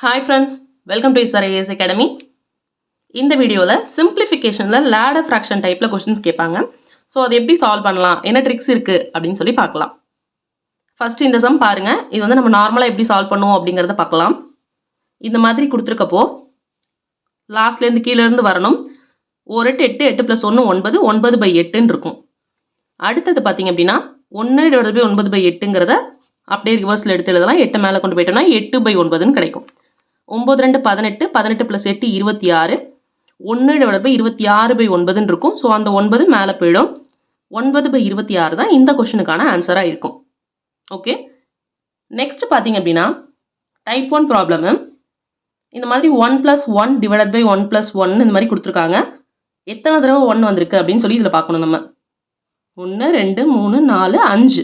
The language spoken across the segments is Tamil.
Hi friends, welcome to SRAS Academy. இந்த வீடியோல simplificationல ladder fraction typeல questions கேட்பாங்க. ஸோ அதை எப்படி சால்வ் பண்ணலாம், என்ன ட்ரிக்ஸ் இருக்கு அப்படின்னு சொல்லி பார்க்கலாம். ஃபர்ஸ்ட் இந்த சம் பாருங்க. இது வந்து நம்ம நார்மலாக எப்படி சால்வ் பண்ணுவோம் அப்படிங்கிறத பார்க்கலாம். இந்த மாதிரி கொடுத்துருக்கப்போ லாஸ்ட்லேருந்து கீழேருந்து வரணும். ஒரு 8 8 + 1 9 9/8ன்னு இருக்கும். அடுத்தது பார்த்தீங்க அப்படின்னா 1/9/8ங்கிறத அப்படியே ரிவர்ஸில் எடுத்து எழுதலாம். 8 மேலே கொண்டு போயிட்டோம்னா 8/9ன்னு கிடைக்கும். 9 2 18 18 + 8 26 1/26/9ன்னு இருக்கும். ஸோ அந்த 9 மேலே போயிடும். 9/26 தான் இந்த கொஷனுக்கான ஆன்சராக இருக்கும். ஓகே, நெக்ஸ்ட் பார்த்தீங்க அப்படின்னா டைப் 1 ப்ராப்ளமு. இந்த மாதிரி 1 + 1 / 1 + 1 இந்த மாதிரி கொடுத்துருக்காங்க. எத்தனை தடவை 1 வந்திருக்கு அப்படின்னு சொல்லி இதில் பார்க்கணும். நம்ம 1 2 3 4 5,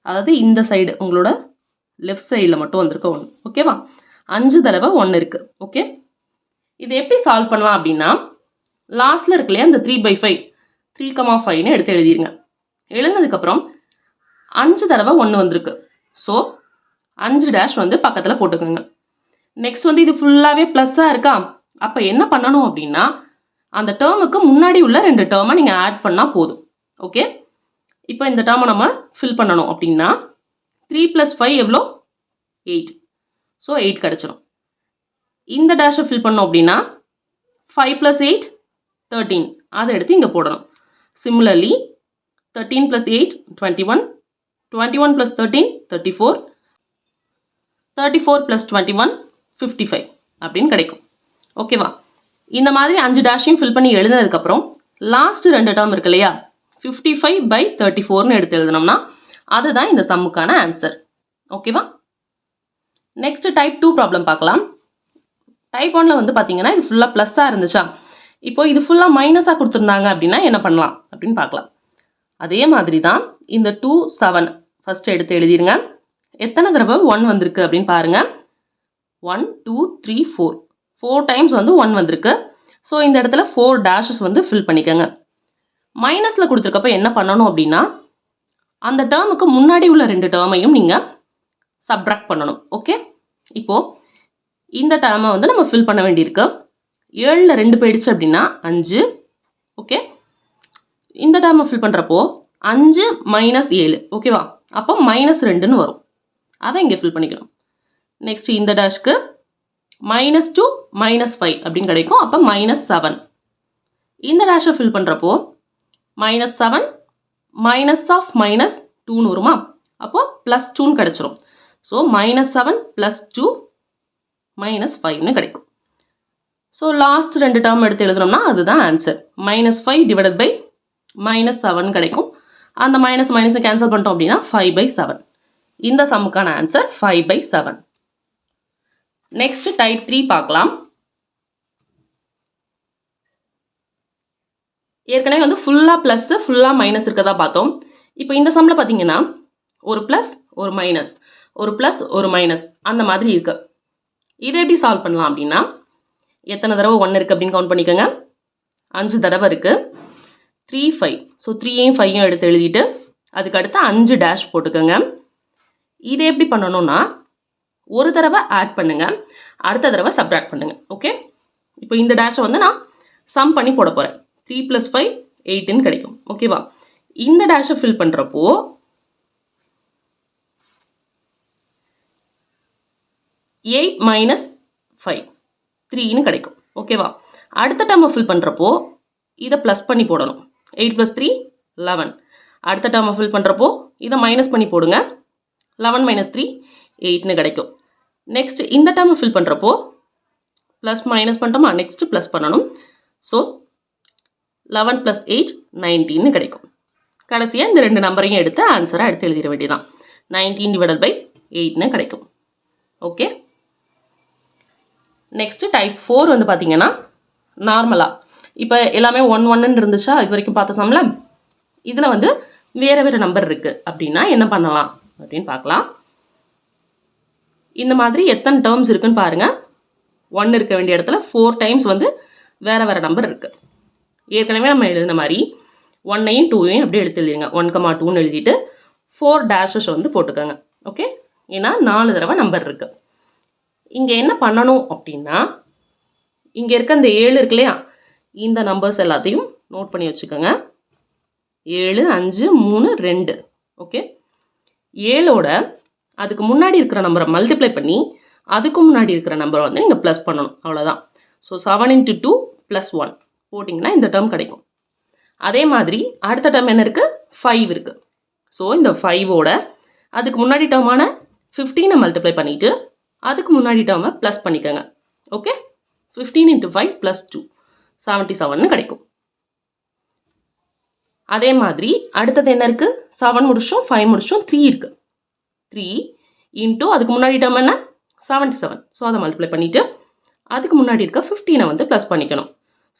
அதாவது இந்த சைடு உங்களோட லெஃப்ட் சைடில் மட்டும் வந்திருக்க 1. ஓகேவா, 5 தடவை 1 இருக்குது. ஓகே, இது எப்படி சால்வ் பண்ணலாம் அப்படின்னா லாஸ்ட்டில் இருக்கு இல்லையா, இந்த 3/5 3,5ன்னு எடுத்து எழுதிருங்க. எழுந்ததுக்கப்புறம் 5 தடவை 1 வந்திருக்கு. ஸோ 5' வந்து பக்கத்தில் போட்டுக்கோங்க. நெக்ஸ்ட் வந்து இது ஃபுல்லாகவே ப்ளஸ்ஸாக இருக்கா, அப்போ என்ன பண்ணணும் அப்படின்னா அந்த டேர்முக்கு முன்னாடி உள்ள 2 டேர்மை நீங்கள் ஆட் பண்ணால் போதும். ஓகே, இப்போ இந்த டேர்மை நம்ம ஃபில் பண்ணணும் அப்படின்னா 3 + 5 எவ்வளோ, 8. ஸோ 8 கிடச்சிரும். இந்த டேஷை ஃபில் பண்ணோம் அப்படின்னா 5 + 8 13, அதை எடுத்து இங்கே போடணும். சிமிலர்லி 13 + 8 21, 21 + 13 34, 34 + 21 55 அப்படின்னு கிடைக்கும். ஓகேவா, இந்த மாதிரி 5 டேஷையும் ஃபில் பண்ணி எழுதுனதுக்கப்புறம் லாஸ்ட் 2 டேர்ம் இருக்கு இல்லையா, 55/34ன்னு எடுத்து எழுதினோம்னா அதுதான் இந்த சம்முக்கான ஆன்சர். ஓகேவா, நெக்ஸ்ட் டைப் 2 ப்ராப்ளம் பார்க்கலாம். டைப் 1ல் வந்து பார்த்தீங்கன்னா இது ஃபுல்லாக ப்ளஸ்ஸாக இருந்துச்சா, இப்போ இது ஃபுல்லாக மைனஸாக கொடுத்துருந்தாங்க அப்படின்னா என்ன பண்ணலாம் அப்படின்னு பார்க்கலாம். அதே மாதிரி தான் இந்த 2 7 ஃபஸ்ட்டு எடுத்து எழுதிருங்க. எத்தனை தடவை 1 வந்திருக்கு அப்படின்னு பாருங்கள். 1 2 3 4 டைம்ஸ் வந்து 1 வந்திருக்கு. ஸோ இந்த இடத்துல 4 டேஷஸ் வந்து ஃபில் பண்ணிக்கோங்க. மைனஸில் கொடுத்துருக்கப்ப என்ன பண்ணணும் அப்படின்னா அந்த டேர்முக்கு முன்னாடி உள்ள 2 டேர்மையும் நீங்கள் சப்ராக்ட் பண்ணணும். ஓகே, இப்போது இந்த டேர்மை வந்து நம்ம ஃபில் பண்ண வேண்டியிருக்கு. 7ல் 2 போயிடுச்சு அப்படின்னா 5. ஓகே, இந்த டேர்மை ஃபில் பண்ணுறப்போ 5 - 7. ஓகேவா, அப்போ -2ன்னு வரும். அதை இங்கே ஃபில் பண்ணிக்கணும். நெக்ஸ்ட் இந்த டேஷ்க்கு -2 -5 அப்படின்னு கிடைக்கும். அப்போ -7. இந்த டேஷை ஃபில் பண்ணுறப்போ -7 -2ன்னு வருமா, அப்போது +2ன்னு கிடச்சிரும். ஸோ -7 + 2 -5ன்னு கிடைக்கும். ஸோ லாஸ்ட் 2 டேர்ம் எடுத்து எழுதுனோம்னா அதுதான் ஆன்சர். -5 / -7 கிடைக்கும். அந்த மைனஸ் கேன்சல் பண்ணிட்டோம் அப்படின்னா 5/7. இந்த சம்முக்கான ஆன்சர் 5/7. நெக்ஸ்ட் டைப் 3 பார்க்கலாம். ஏற்கனவே வந்து ஃபுல்லாக ப்ளஸ் ஃபுல்லாக மைனஸ் இருக்கதா பார்த்தோம். இப்போ இந்த சம்மில் பார்த்தீங்கன்னா ஒரு ப்ளஸ் ஒரு மைனஸ், ஒரு ப்ளஸ் ஒரு மைனஸ் அந்த மாதிரி இருக்குது. இதை எப்படி சால்வ் பண்ணலாம் அப்படின்னா எத்தனை தடவை 1 இருக்குது அப்படின்னு கவுண்ட் பண்ணிக்கோங்க. 5 தடவை இருக்குது. 3 5. ஸோ 3யும் 5யும் எடுத்து எழுதிட்டு அதுக்கு அடுத்து 5 டேஷ் போட்டுக்கோங்க. இதை எப்படி பண்ணணும்னா ஒரு தடவை ஆட் பண்ணுங்கள், அடுத்த தடவை சப்ராக்ட் பண்ணுங்கள். ஓகே, இப்போ இந்த டேஷை வந்து நான் சம் பண்ணி போட போகிறேன். 3 + 5 8ன்னு கிடைக்கும். ஓகேவா, இந்த டேஷை ஃபில் பண்ணுறப்போ 8 - 5 3ன்னு கிடைக்கும். ஓகேவா, அடுத்த டேர்மை ஃபில் பண்ணுறப்போ இதை ப்ளஸ் பண்ணி போடணும். 8 + 3 11. அடுத்த டேர்மை ஃபில் பண்ணுறப்போ இதை மைனஸ் பண்ணி போடுங்க. 11 - 3 8ன்னு கிடைக்கும். நெக்ஸ்ட் இந்த டேர்மை ஃபில் பண்ணுறப்போ ப்ளஸ் மைனஸ் பண்ணிட்டோமா, நெக்ஸ்ட்டு ப்ளஸ் பண்ணணும். ஸோ 11 + 8 19ன்னு கிடைக்கும். கடைசியாக இந்த 2 நம்பரையும் எடுத்து ஆன்சராக எடுத்து எழுதிட வேண்டியதான். 19/8ன்னு கிடைக்கும். ஓகே, நெக்ஸ்ட்டு டைப் 4 வந்து பார்த்தீங்கன்னா நார்மலாக இப்போ எல்லாமே 1 1ன்னு இருந்துச்சா இது வரைக்கும் பார்த்த சம்மில். இதில் வந்து வேறு வேறு நம்பர் இருக்குது அப்படின்னா என்ன பண்ணலாம் அப்படின்னு பார்க்கலாம். இந்த மாதிரி எத்தனை டேர்ம்ஸ் இருக்குன்னு பாருங்கள். 1 இருக்க வேண்டிய இடத்துல 4 டைம்ஸ் வந்து வேறு வேறு நம்பர் இருக்குது. ஏற்கனவே நம்ம எழுதின மாதிரி 1ஐயும் 2ஐயும் அப்படியே எடுத்து எழுதிருங்க. 1,2ன்னு எழுதிட்டு 4 டேஷஸ் வந்து போட்டுக்கோங்க. ஓகே, ஏன்னா 4 தடவை நம்பர் இருக்குது. இங்கே என்ன பண்ணணும் அப்படின்னா, இங்கே இருக்க இந்த 7 இருக்கு இல்லையா, இந்த நம்பர்ஸ் எல்லாத்தையும் நோட் பண்ணி வச்சுக்கோங்க. 7, 5, 3, 2. ஓகே, 7ஓட அதுக்கு முன்னாடி இருக்கிற நம்பரை மல்டிப்ளை பண்ணி அதுக்கு முன்னாடி இருக்கிற நம்பரை வந்து நீங்கள் ப்ளஸ் பண்ணணும், அவ்வளோதான். ஸோ 7 × 2 + 1 போட்டிங்கன்னா இந்த டேர்ம் கிடைக்கும். அதே மாதிரி அடுத்த டேர்ம் என்ன இருக்குது, 5 இருக்குது. ஸோ இந்த 5ஓட அதுக்கு முன்னாடி டேர்மான 15 மல்டிப்ளை பண்ணிவிட்டு அதுக்கு முன்னாடி டேர்மை ப்ளஸ் பண்ணிக்கோங்க. ஓகே, 15 × 5 + 2 77 கிடைக்கும். அதே மாதிரி அடுத்தது என்ன இருக்குது, 7 முடிச்சோம், 5 முடிச்சோம், 3 இருக்குது. 3 இன்ட்டு அதுக்கு முன்னாடி டேர்ம் என்ன, 77. ஸோ அதை மல்டிப்ளை பண்ணிவிட்டு அதுக்கு முன்னாடி இருக்க 15 வந்து ப்ளஸ் பண்ணிக்கணும்.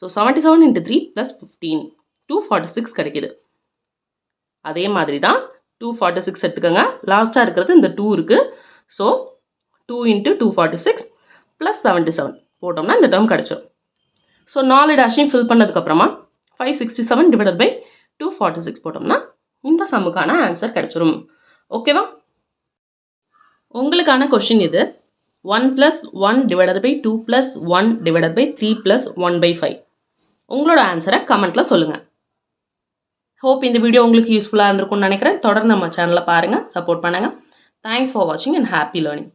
ஸோ 77 × 3 + 15 246 கிடைக்குது. அதே மாதிரி தான் 246 எடுத்துக்கோங்க. லாஸ்ட்டாக இருக்கிறது இந்த 2 இருக்குது. ஸோ 2 × 246 + 77 போட்டோம்னா இந்த டேர்ம் கிடச்சிடும். ஸோ 4 டேஷையும் ஃபில் பண்ணதுக்கப்புறமா 567 / 246 போட்டோம்னா இந்த சம்முக்கான ஆன்சர் கிடச்சிரும். ஓகேவா? உங்களுக்கான கொஷின் இது. 1 + 1 / 2 + 1 / 3 + 1/5. உங்களோட ஆன்சரை கமெண்ட்டில் சொல்லுங்கள். ஹோப் இந்த வீடியோ உங்களுக்கு யூஸ்ஃபுல்லாக இருந்திருக்கும்னு நினைக்கிறேன். தொடர்ந்து நம்ம சேனலை பாருங்கள், சப்போர்ட் பண்ணுங்கள். தேங்க்ஸ் ஃபார் வாட்சிங் அண்ட் ஹாப்பி லேர்னிங்.